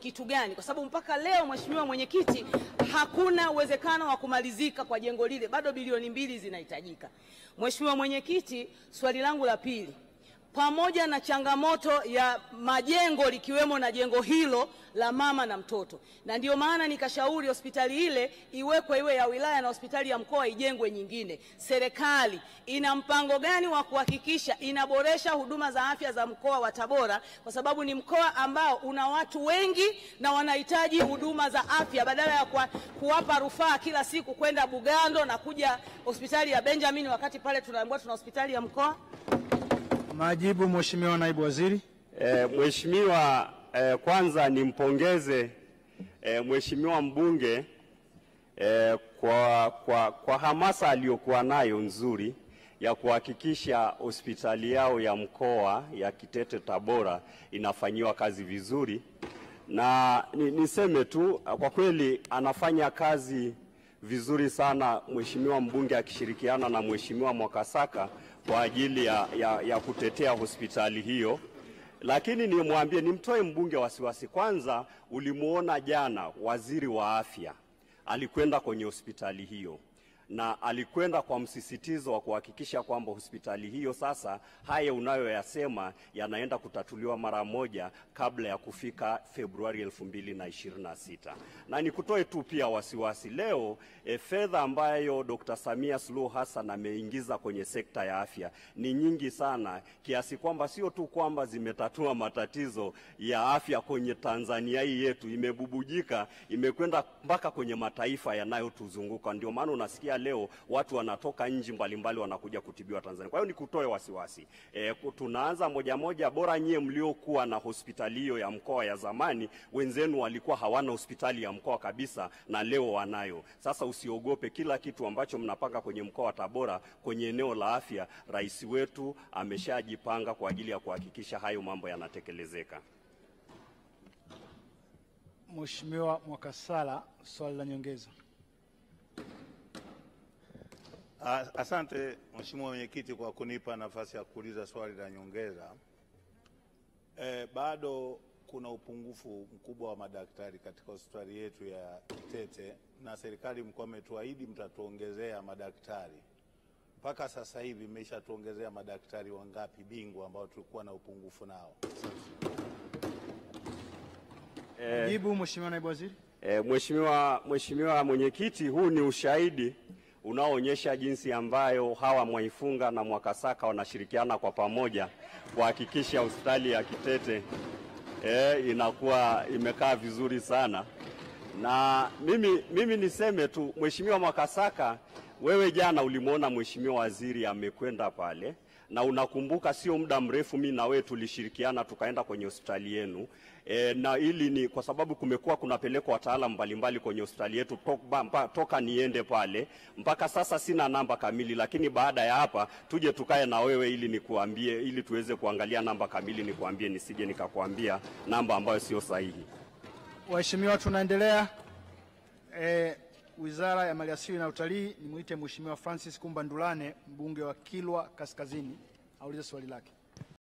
kitu gani, kwa sababu mpaka leo Mheshimiwa Mwenyekiti, hakuna uwezekano wa kumalizika kwa jengo lile, bado bilioni 2 zinahitajika. Mheshimiwa Mwenyekiti, swali langu la pili, pamoja na changamoto ya majengo likiwemo na jengo hilo la mama na mtoto, na ndio maana nikashauri hospitali ile iwekwe iwe ya wilaya na hospitali ya mkoa ijengwe nyingine. Serikali ina mpango gani wa kuhakikisha inaboresha huduma za afya za mkoa wa Tabora, kwa sababu ni mkoa ambao una watu wengi na wanahitaji huduma za afya, badala ya kuwapa rufaa kila siku kwenda Bugando na kuja hospitali ya Benjamin wakati pale tunaambiwa tuna hospitali ya mkoa? Majibu, Mheshimiwa Naibu Waziri. Mheshimiwa, kwanza nimpongeze Mheshimiwa mbunge kwa hamasa aliyokuwa nayo nzuri ya kuhakikisha hospitali yao ya mkoa ya Kitete Tabora inafanyiwa kazi vizuri, na niseme tu kwa kweli anafanya kazi vizuri sana Mheshimiwa mbunge akishirikiana na Mheshimiwa Mwakasaka kwa ajili ya kutetea hospitali hiyo. Lakini nimtoe mbunge wasiwasi. Kwanza, ulimuona jana waziri wa afya alikwenda kwenye hospitali hiyo, na alikwenda kwa msisitizo wa kuhakikisha kwamba hospitali hiyo sasa haya unayoyasema yanaenda kutatuliwa mara moja kabla ya kufika Februari 2026. Na nikutoe tu pia wasiwasi leo, fedha ambayo Dr. Samia Suluhu Hassan ameingiza kwenye sekta ya afya ni nyingi sana, kiasi kwamba sio tu kwamba zimetatua matatizo ya afya kwenye Tanzania hii yetu, imebubujika, imekwenda mpaka kwenye mataifa yanayotuzunguka. Ndio maana unasikia leo watu wanatoka nchi mbalimbali wanakuja kutibiwa Tanzania. Kwa hiyo nikutoe wasiwasi. Tunaanza moja, bora nyie mliokuwa na hospitali hiyo ya mkoa ya zamani, wenzenu walikuwa hawana hospitali ya mkoa kabisa na leo wanayo. Sasa usiogope, kila kitu ambacho mnapanga kwenye mkoa wa Tabora kwenye eneo la afya, rais wetu ameshajipanga kwa ajili ya kuhakikisha hayo mambo yanatekelezeka. Mheshimiwa Mwakasala, swali la nyongeza. Asante Mheshimiwa Mwenyekiti kwa kunipa nafasi ya kuuliza swali la nyongeza. Bado kuna upungufu mkubwa wa madaktari katika hospitali yetu ya Kitete, na serikali mkoa umetuahidi mtatuongezea madaktari. Mpaka sasa hivi mmeshatuongezea madaktari wangapi bingwa ambao tulikuwa na upungufu nao? Jibu, Mheshimiwa Naibu Waziri. Mheshimiwa Mwenyekiti, huu ni ushahidi unaoonyesha jinsi ambayo hawa Mwaifunga na Mwakasaka wanashirikiana kwa pamoja kuhakikisha hospitali ya Kitete inakuwa imekaa vizuri sana. Na mimi niseme tu, Mheshimiwa Mwakasaka, wewe jana ulimuona Mheshimiwa Waziri amekwenda pale, na unakumbuka sio muda mrefu mimi na wewe tulishirikiana tukaenda kwenye hospitali yenu. Na ili ni kwa sababu kumekuwa kunapelekwa wataalamu mbalimbali kwenye hospitali yetu toka niende pale. Mpaka sasa sina namba kamili, lakini baada ya hapa tuje tukae na wewe ili nikuambie, ili tuweze kuangalia namba kamili nikuambie, nisije nikakwambia namba ambayo sio sahihi. Waheshimiwa, tunaendelea. Wizara ya Maliasili na Utalii, nimuite Mheshimiwa Francis Kumba Ndulane, mbunge wa Kilwa Kaskazini, aulize swali lake.